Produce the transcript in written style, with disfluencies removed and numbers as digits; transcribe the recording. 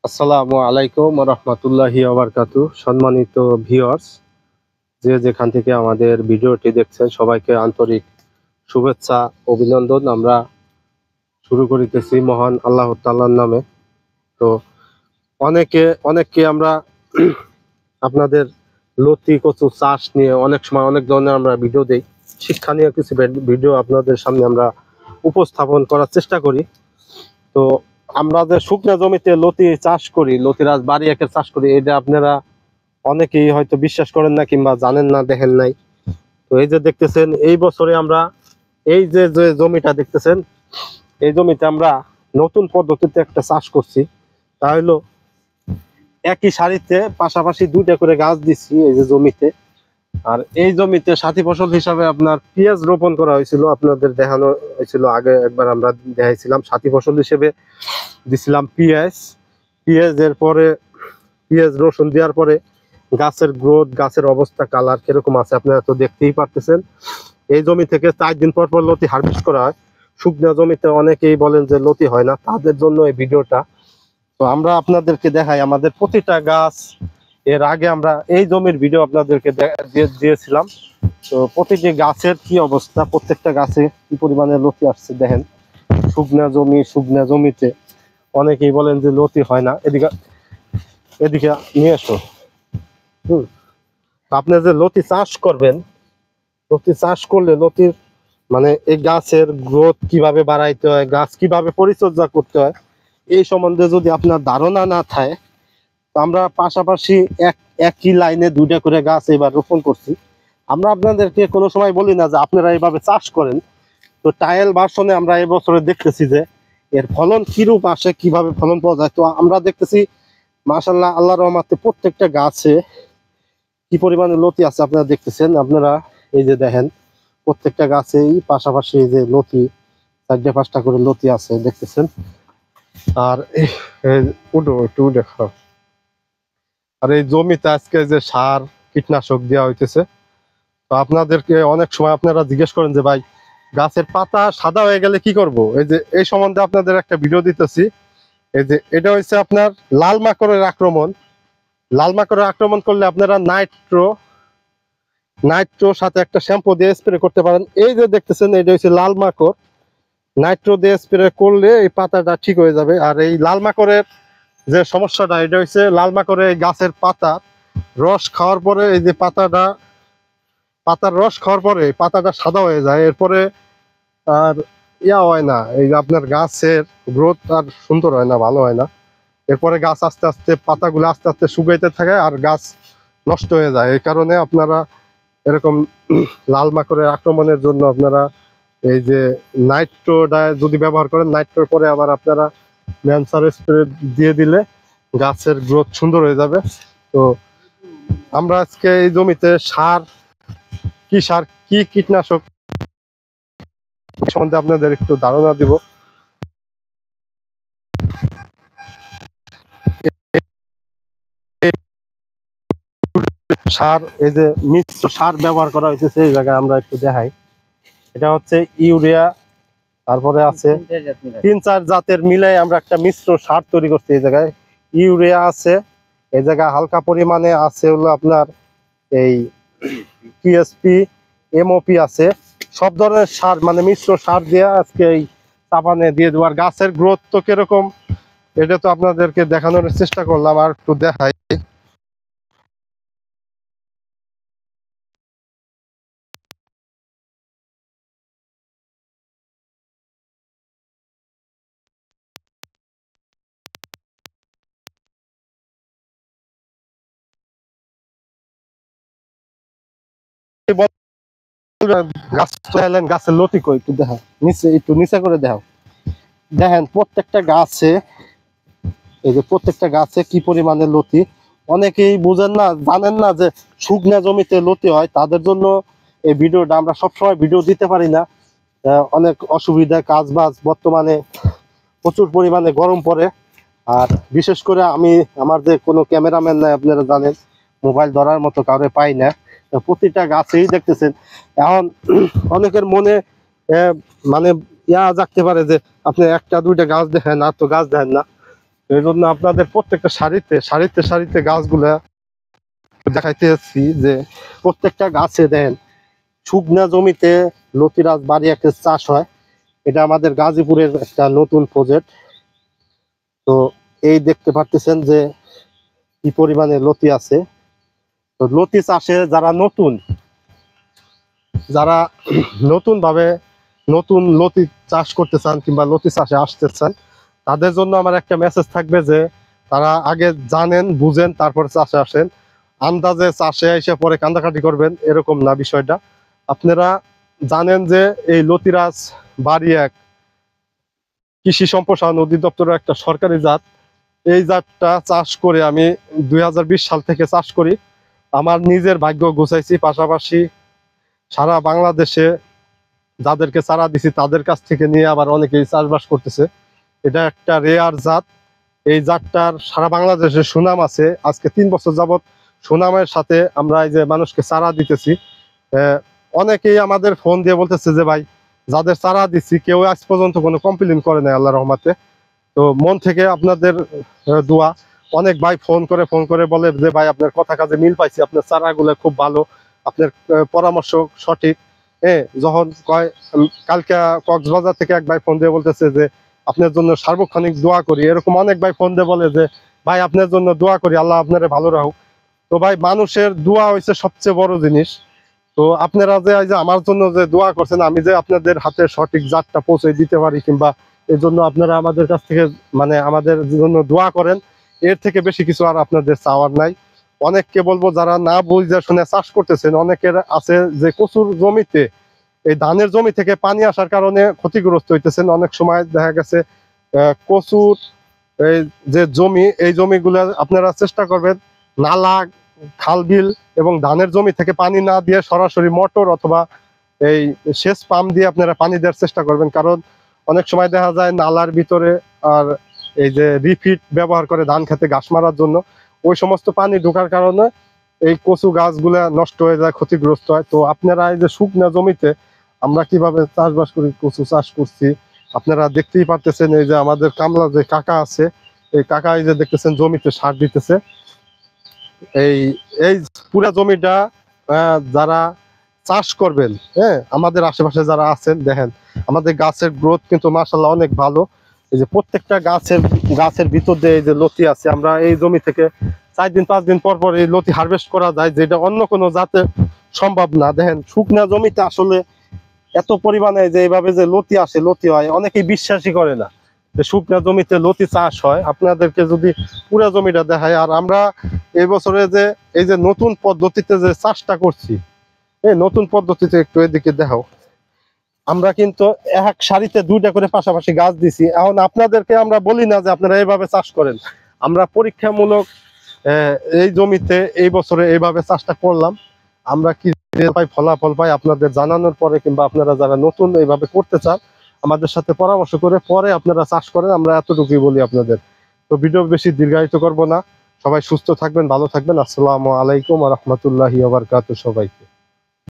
আসসালামু আলাইকুম রহমতুল্লাহি ওয়াবারকাতু। সম্মানিত ভিউয়ার্স, যে যেখান থেকে আমাদের ভিডিওটি দেখছেন সবাইকে আন্তরিক শুভেচ্ছা অভিনন্দন। আমরা শুরু করিতেছি মহান আল্লাহ তাআলার নামে। তো অনেককে আমরা আপনাদের লতি কচু চাষ নিয়ে অনেক সময় অনেক ধরনের আমরা ভিডিও দেই, শিক্ষণীয় কিছু ভিডিও আপনাদের সামনে আমরা উপস্থাপন করার চেষ্টা করি। তো আমরা যে শুকনা জমিতে লতি চাষ করি, লতিরাজ বাড়ি একের চাষ করি, এটা আপনারা অনেকেই হয়তো বিশ্বাস করেন না কিংবা জানেন না, দেখেন নাই। তো এই যে দেখতেছেন, এই বছরে আমরা এই যে যে জমিটা দেখতেছেন, এই জমিতে আমরা নতুন পদ্ধতিতে একটা চাষ করছি। তা হলো একই সারিতে পাশাপাশি দুইটা করে গাছ দিচ্ছি এই যে জমিতে। আর এই জমিতে সাথী ফসল হিসাবে আপনার পেঁয়াজ রোপণ করা হয়েছিল, আপনাদের দেখানো হয়েছিল আগে একবার, আমরা দেখাইছিলাম। সাথী ফসল হিসেবে দিছিলাম পেঁয়াজের পরে পেঁয়াজ রসুন দেওয়ার পরে গাছের গ্রোথ, গাছের অবস্থা, কালার কিরকম আছে আপনারা তো দেখতেই পারতেছেন। এই জমি থেকে 4 দিন পর পর লতি হারভেস্ট করা হয়। শুকনো জমিতে অনেকেই বলেন যে লতি হয় না, তাদের জন্য এই ভিডিওটা। তো আমরা আপনাদেরকে দেখাই আমাদের প্রতিটা গাছ। এর আগে আমরা এই জমির ভিডিও আপনাদেরকে দিয়েছিলাম। তো প্রতিটি গাছের কি অবস্থা, প্রত্যেকটা গাছে কি পরিমাণে লতি আসছে দেখেন। শুকনা জমিতে অনেকেই বলেন যে লতি হয় না। এদিকে এদিকে নিয়ে এসো। আপনি যে লতি চাষ করবেন, লতি চাষ করলে লতির মানে এই গাছের গ্রোথ কিভাবে বাড়াইতে হয়, গাছ কিভাবে পরিচর্যা করতে হয়, এই সম্বন্ধে যদি আপনার ধারণা না থাকে, তো আমরা পাশাপাশি একই লাইনে দুইটা করে গাছ এবার রোপণ করছি। আমরা আপনাদেরকে কোনো সময় বলি না যে আপনারা এইভাবে চাষ করেন। তো ট্রায়াল ভার্সনে আমরা এবছরে দেখতেছি যে এর ফলন কিরূপ আসে, কিভাবে ফলন পাওয়া যায়। তো আমরা দেখতেছি মাশাআল্লাহ, আল্লাহর রহমতে প্রত্যেকটা গাছে কি পরিমাণে লতি আছে আপনারা দেখতেছেন। আপনারা এই যে দেখেন, প্রত্যেকটা গাছেই পাশাপাশি এই যে লতি, 4-5টা করে লতি আছে দেখতেছেন। আর একটু দেখো। আর এই জমিতে আজকে যে সার কীটনাশক দেওয়া হইতেছে। তো আপনাদেরকে অনেক সময় আপনারা জিজ্ঞেস করেন যে ভাই, গাছের পাতা সাদা হয়ে গেলে কি করব। এই যে এই সম্বন্ধে আপনাদের একটা ভিডিও দিতেছি। এই যে এটা হচ্ছে আপনার লাল মাকড়ের আক্রমণ। লাল মাকড়ের আক্রমণ করলে আপনারা নাইট্রো সাথে একটা শ্যাম্পু দিয়ে স্প্রে করতে পারেন। এই যে দেখতেছেন, এটা হচ্ছে লাল মাকড়। নাইট্রো দিয়ে স্প্রে করলে এই পাতাটা ঠিক হয়ে যাবে। আর এই লাল মাকড়ের যে সমস্যাটা, এটা হচ্ছে লাল মাকড়ের এই গাছের পাতা রস খাওয়ার পরে, এই যে পাতার রস খাওয়ার পরে পাতাটা সাদা হয়ে যায়। এরপরে আর হয় না, এই যে আপনার গাছের গ্রোথ আর সুন্দর হয় না, ভালো হয় না। এরপরে গাছ আস্তে আস্তে, পাতাগুলো আস্তে আস্তে শুকাইতে থাকে আর গাছ নষ্ট হয়ে যায়। এই কারণে আপনারা এরকম লাল মাকড়ের আক্রমণের জন্য আপনারা এই যে নাইট্রোটা যদি ব্যবহার করেন, নাইট্রোর পরে আবার আপনারা ম্যানসার স্প্রে দিয়ে দিলে গাছের গ্রোথ সুন্দর হয়ে যাবে। তো আমরা আজকে এই জমিতে সার কি কীটনাশক সম্বন্ধে আপনাদের একটু ধারণা দিব। সার, এই যে মিশ্র সার ব্যবহার করা হয়েছে, এই জায়গায় আমরা একটু দেখাই। এটা হচ্ছে ইউরিয়া, তারপরে আছে 3-4 জাতের মিলাই আমরা একটা মিশ্র সার তৈরি করছি। এই জায়গায় ইউরিয়া আছে, এই জায়গায় হালকা পরিমাণে আছে হলো আপনার এই টিএসপি, এমওপি আছে। সব ধরনের সার মানে মিশ্র সার দিয়ে আজকে এই চাপানে দিয়ে দেওয়ার। গাছের গ্রোথ তো কিরকম এটা তো আপনাদেরকে দেখানোর চেষ্টা করলাম, আর একটু দেখাই। গাছ গাছের লতি কই একটু দেখা, একটু নিচে করে দেখাও। দেখেন প্রত্যেকটা গাছে, এই যে প্রত্যেকটা গাছে কি পরিমাণে লতি। অনেকেই বুঝেন না, জানেন না যে শুকনা জমিতে লতি হয়। তাদের জন্য এই ভিডিওটা, আমরা সবসময় ভিডিও দিতে পারি না, অনেক অসুবিধা, কাজ বাজ, বর্তমানে প্রচুর পরিমাণে গরম পড়ে। আর বিশেষ করে আমি, আমার যে কোনো ক্যামেরাম্যান নাই, আপনারা জানেন, মোবাইল ধরার মতো কাউরে পাই না। প্রতিটা গাছেই দেখতেছেন। এখন অনেকের মনে মানে জাগতে পারে যে আপনি 1-2টা গাছ দেখেন, আর তো গাছ দেখেন না। এই জন্য আপনাদের প্রত্যেকটা সারিতে সারিতে সারিতে গাছগুলা দেখাইতেছি যে প্রত্যেকটা গাছে দেন শুকনা জমিতে লতিরাজ বাড়িয়াকে চাষ হয়। এটা আমাদের গাজীপুরের একটা নতুন প্রজেক্ট। তো এই দেখতে পারতেছেন যে কি পরিমাণে লতি আছে। তো লতি চাষে যারা নতুন ভাবে নতুন লতি চাষ করতে চান কিংবা লতি চাষে আসতে চান, তাদের জন্য আমার একটা মেসেজ থাকবে যে তারা আগে জানেন বুঝেন তারপরে চাষে আসেন। আন্দাজে চাষে এসে পরে কান্দাকাটি করবেন এরকম না বিষয়টা। আপনারা জানেন যে এই লতিরাজ বাড়ি এক কৃষি সম্প্রসারণ অধিদপ্তরের একটা সরকারি জাত। এই জাতটা চাষ করে আমি 2020 সাল থেকে চাষ করি। আমার নিজের ভাগ্য গুছাইছি, পাশাপাশি সারা বাংলাদেশে যাদেরকে চারা দিছি তাদের কাছ থেকে নিয়ে আবার অনেকেই চাষবাস করতেছে। এটা একটা রেয়ার জাত। এই জাতটার সারা বাংলাদেশে সুনাম আছে। আজকে 3 বছর যাবত সুনামের সাথে আমরা এই যে মানুষকে চারা দিতেছি। অনেকেই আমাদের ফোন দিয়ে বলতেছে যে ভাই যাদের চারা দিচ্ছি কেউ আজ পর্যন্ত কোনো কমপ্লেন করে নাই আল্লাহর রহমতে। তো মন থেকে আপনাদের দোয়া। অনেক ভাই ফোন করে বলে যে ভাই আপনার কথা কাজে মিল পাইছি, আপনার চারাগুলো খুব ভালো, আপনার পরামর্শ সঠিক। যখন কয় কালকে কক্সবাজার থেকে এক ভাই ফোন দিয়ে বলতেছে যে আপনার জন্য সার্বক্ষণিক দোয়া করি, এরকম অনেক ভাই ফোন দিয়ে বলে যে ভাই আপনার জন্য দোয়া করি, আল্লাহ আপনারে ভালো রাখুক। তো ভাই মানুষের দোয়া হয়েছে সবচেয়ে বড় জিনিস। তো আপনারা যে এই যে আমার জন্য যে দোয়া করছেন, আমি যে আপনাদের হাতে সঠিক জাতটা পৌঁছে দিতে পারি কিংবা এই জন্য আপনারা আমাদের কাছ থেকে মানে আমাদের জন্য দোয়া করেন, এর থেকে বেশি কিছু আর আপনাদের চাওয়ার নাই। অনেককে বলবো যারা না বুঝে শুনে চাষ করতেছেন, অনেকের আছে যে কচুর জমিতে এই ধানের জমি থেকে পানি আসার কারণে ক্ষতিগ্রস্ত হইতেছেন। অনেক সময় দেখা গেছে কচুর এই যে জমি, এই জমিগুলো আপনারা চেষ্টা করবেন নালা, খাল বিল এবং ধানের জমি থেকে পানি না দিয়ে সরাসরি মোটর অথবা এই সেচ পাম্প দিয়ে আপনারা পানি দেওয়ার চেষ্টা করবেন। কারণ অনেক সময় দেখা যায় নালার ভিতরে আর এই যে রিফিট ব্যবহার করে ধান খেতে ঘাস মারার জন্য, ওই সমস্ত পানি ঢোকার কারণে এই কচু গাছগুলা নষ্ট হয়ে যায়, ক্ষতিগ্রস্ত হয়। তো আপনারা এই যে শুকনা জমিতে আমরা কিভাবে চাষবাস করি, কচু চাষ করছি আপনারা দেখতেই পারতেছেন। এই যে আমাদের কামলা যে কাকা আছে, এই কাকা এই যে দেখতেছেন জমিতে সার দিতেছে। এই এই পুরা জমিটা যারা চাষ করবেন, আমাদের আশেপাশে যারা আছেন দেখেন আমাদের গাছের গ্রোথ কিন্তু মাশাআল্লাহ অনেক ভালো। এই যে প্রত্যেকটা গাছের ভিতর দিয়ে এই যে লতি আছে, আমরা এই জমি থেকে 4 দিন 5 দিন পর পর এই লতি হারভেস্ট করা যায়, যেটা অন্য কোনো জাতে সম্ভব না। দেখেন শুকনা জমিতে আসলে এত পরিমাণে যে এইভাবে যে লতি আসে, লতি হয়, অনেকেই বিশ্বাসই করে না যে শুকনা জমিতে লতি চাষ হয়। আপনাদেরকে যদি পুরা জমিটা দেখায়, আর আমরা এই বছরে যে এই যে নতুন পদ্ধতিতে যে চাষটা করছি, এই নতুন পদ্ধতিতে একটু এদিকে দেখাও। আমরা কিন্তু এক সারিতে 2টা করে পাশাপাশি গাছ দিছি। এখন আপনাদেরকে আমরা বলি না যে আপনারা এইভাবে চাষ করেন, আমরা পরীক্ষামূলক এই জমিতে এই বছরে এইভাবে চাষটা করলাম। আমরা কি পাই ফলাফল পাই আপনাদের জানানোর পরে, কিংবা আপনারা যারা নতুন এইভাবে করতে চান আমাদের সাথে পরামর্শ করে পরে আপনারা চাষ করেন, আমরা এতটুকুই বলি আপনাদের। তো ভিডিও বেশি দীর্ঘায়িত করব না। সবাই সুস্থ থাকবেন, ভালো থাকবেন। আসসালামু আলাইকুম ওয়া রাহমাতুল্লাহি ওয়া বারাকাতুহু সবাইকে।